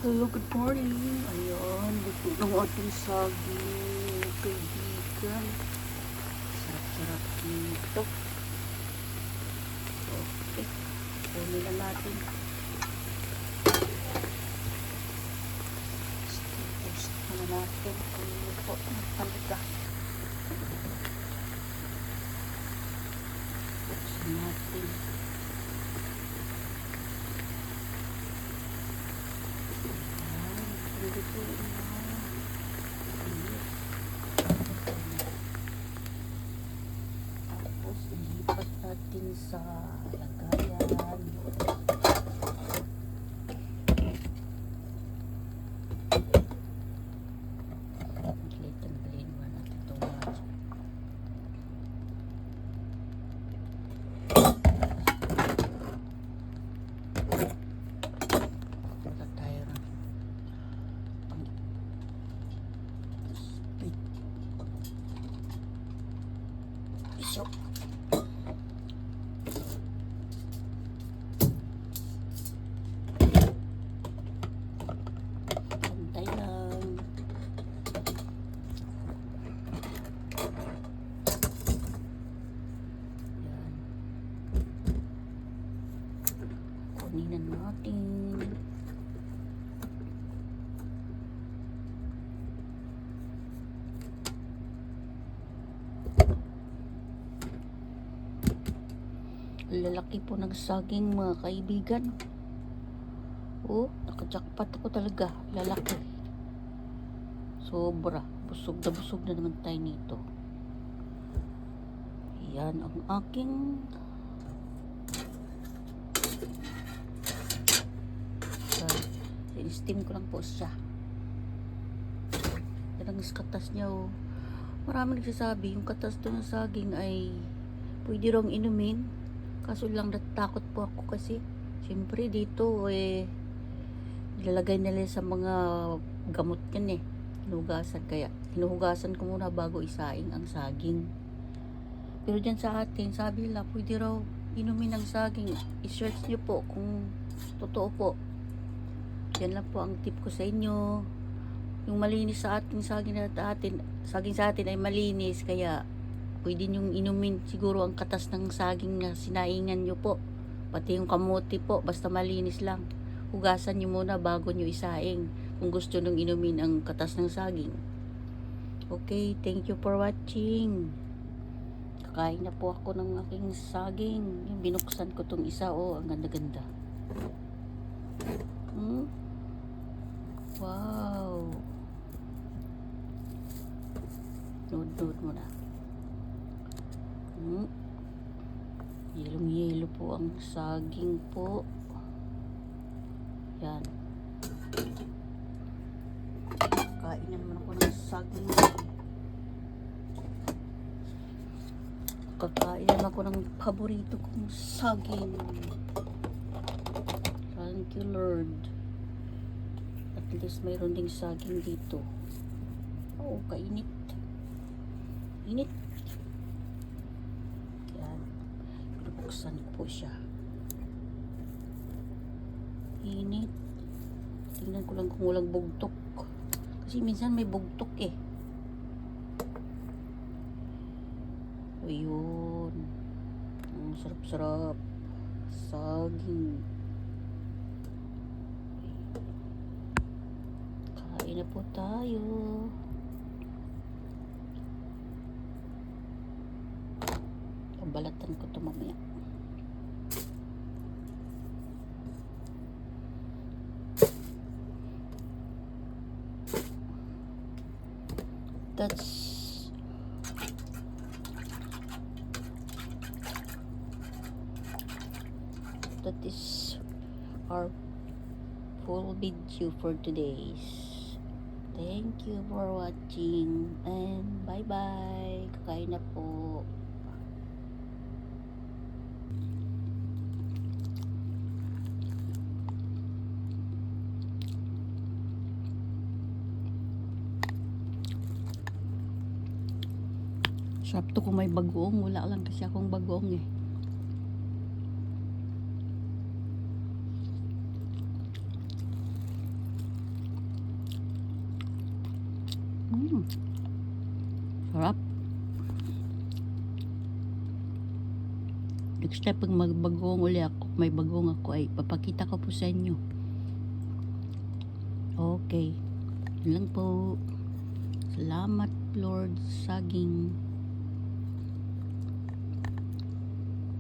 Hello, good morning. Ayan, luto ng ating saging, kaibigan. Sarap-sarap dito. Okay, kunin na natin. Toast na natin. Kunin po ng palaga. Buksan natin. Tapos ilipat natin sa lagayan. Blend natin ito. Wala tayo ng iso. Pantay lang. Yan. Kunin na natin. Lalaki po ng saging, mga kaibigan. Oh, nakajakpat ako talaga. Lalaki. Sobra. Busog na naman tayo nito. Yan ang aking in-steam ko lang po siya. Yan ang katas niya, oh. Marami nagsasabi yung katas doon ng saging ay pwede rong inumin. Kaso lang natakot po ako kasi siyempre dito nilalagay nila sa mga gamot yan hinugasan, kaya hinuhugasan ko muna bago isaing ang saging. Pero dyan sa atin sabi nila pwede raw inumin ang saging. I-search nyo po kung totoo po. Yan lang po ang tip ko sa inyo. Yung malinis sa ating saging sa atin ay malinis, kaya pwede nyong inumin siguro ang katas ng saging na sinaingan nyo po. Pati yung kamote po, basta malinis lang. Hugasan nyo muna bago nyo isaing kung gusto nung inumin ang katas ng saging. Okay, thank you for watching. Kakain na po ako ng aking saging. Yung binuksan ko tong isa, ang ganda-ganda. Wow. Nood mo na. Yellow po ang saging po. Yan. Kain na naman ako ng saging. Kakain naman ako ng paborito kong saging. Thank you, Lord. At least mayroon ding saging dito. Oh, kainit. Init. Buksan po siya. Init. Tingnan ko lang kung walang bugtok. Kasi minsan may bugtok Ayun. Ang sarap-sarap. Saging. Kain na po tayo. Balatan ko ito mamaya. That is our full video for today's. Thank you for watching and bye bye. Kakain na po. Sarap to kung may bagoong. Wala lang kasi akong bagoong Sarap. Next time pag magbagong uli ako, may bagong ako ay papakita ko po sa inyo. Okay. Yun lang po. Salamat Lord Saging.